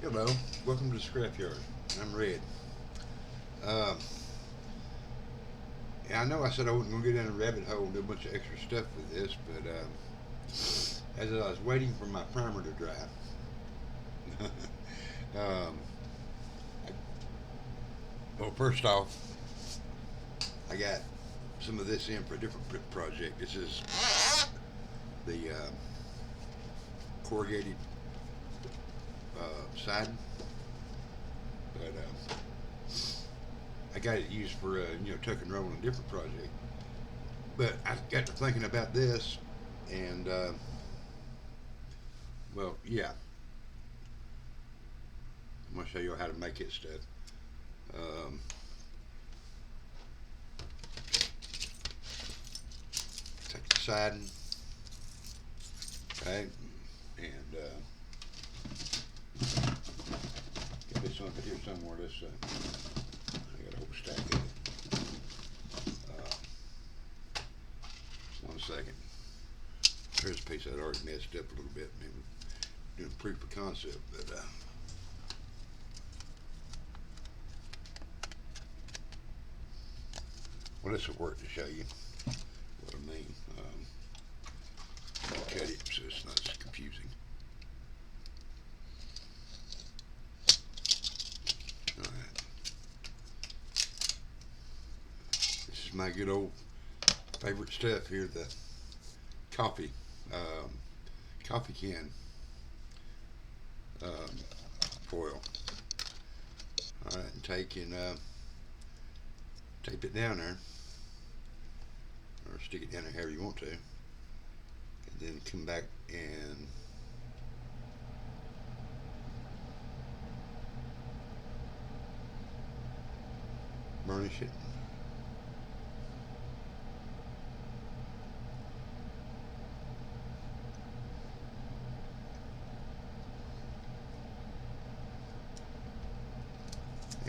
Hello, welcome to the Scrapyard. I'm Red. Um, yeah, I know I said I wasn't going to go down a rabbit hole and do a bunch of extra stuff with this, but as I was waiting for my primer to dry, um, I, well, first off, I got some of this in for a different project. This is the corrugated siding, but I got it used for tuck and roll in a different project. But I got to thinking about this, and well, yeah, I'm gonna show you how to make it stuff. Um, take the siding, okay, and get this one here somewhere. This I got a whole stack of it. One second. Here's a piece I'd already messed up a little bit. Maybe doing proof of concept, but well, this will work to show you what I mean. I'll cut it so it's not as confusing. All right. This is my good old favorite stuff here, the coffee um, coffee can um, foil. All right, and take and tape it down there, or stick it down there however you want to, and then come back and burnish it.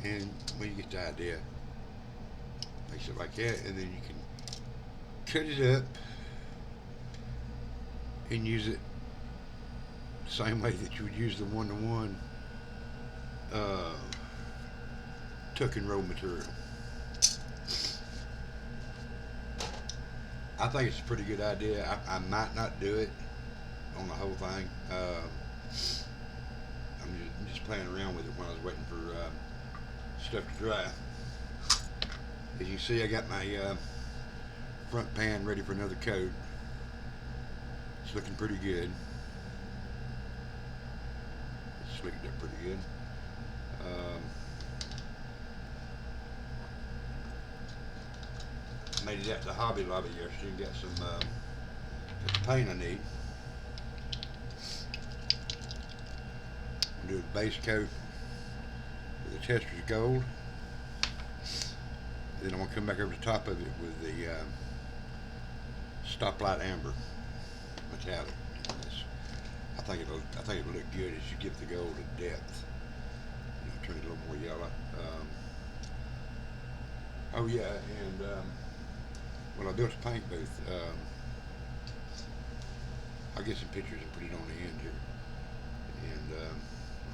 And when you get the idea, makes it like that, and then you can cut it up and use it the same way that you would use the one-to-one uh, tuck and roll material. I think it's a pretty good idea. I might not do it on the whole thing. I'm just playing around with it when I was waiting for stuff to dry. As you see, I got my front pan ready for another coat. It's looking pretty good. It's slicked up pretty good. Made it out to Hobby Lobby yesterday and got some paint I need. I'm gonna do a base coat with the Tester's Gold. Then I'm gonna come back over the top of it with the Stoplight Amber metallic. I think it'll look good as you give the gold a depth. Turn it a little more yellow. Oh yeah, and well, I built a paint booth. I'll get some pictures and put it on the end here, and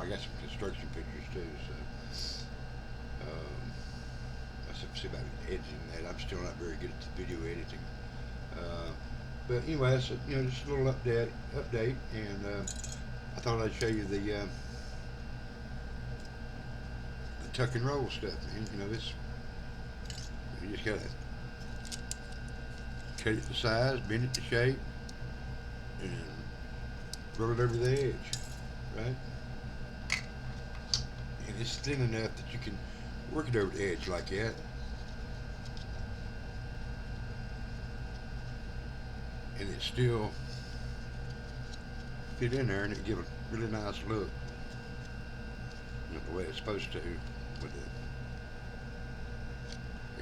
I got some construction pictures too. So I see about editing that. I'm still not very good at the video editing. But anyway, that's just a little update, and I thought I'd show you the tuck and roll stuff. Man, this you just gotta cut it to size, bend it to shape, and roll it over the edge, right? And it's thin enough that you can work it over the edge like that. And it still fit in there, and it give a really nice look, the way it's supposed to with it.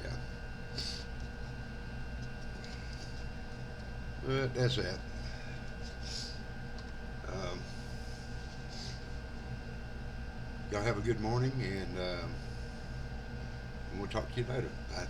Yeah. But that's that. Um, y'all have a good morning, and we'll talk to you later. Bye.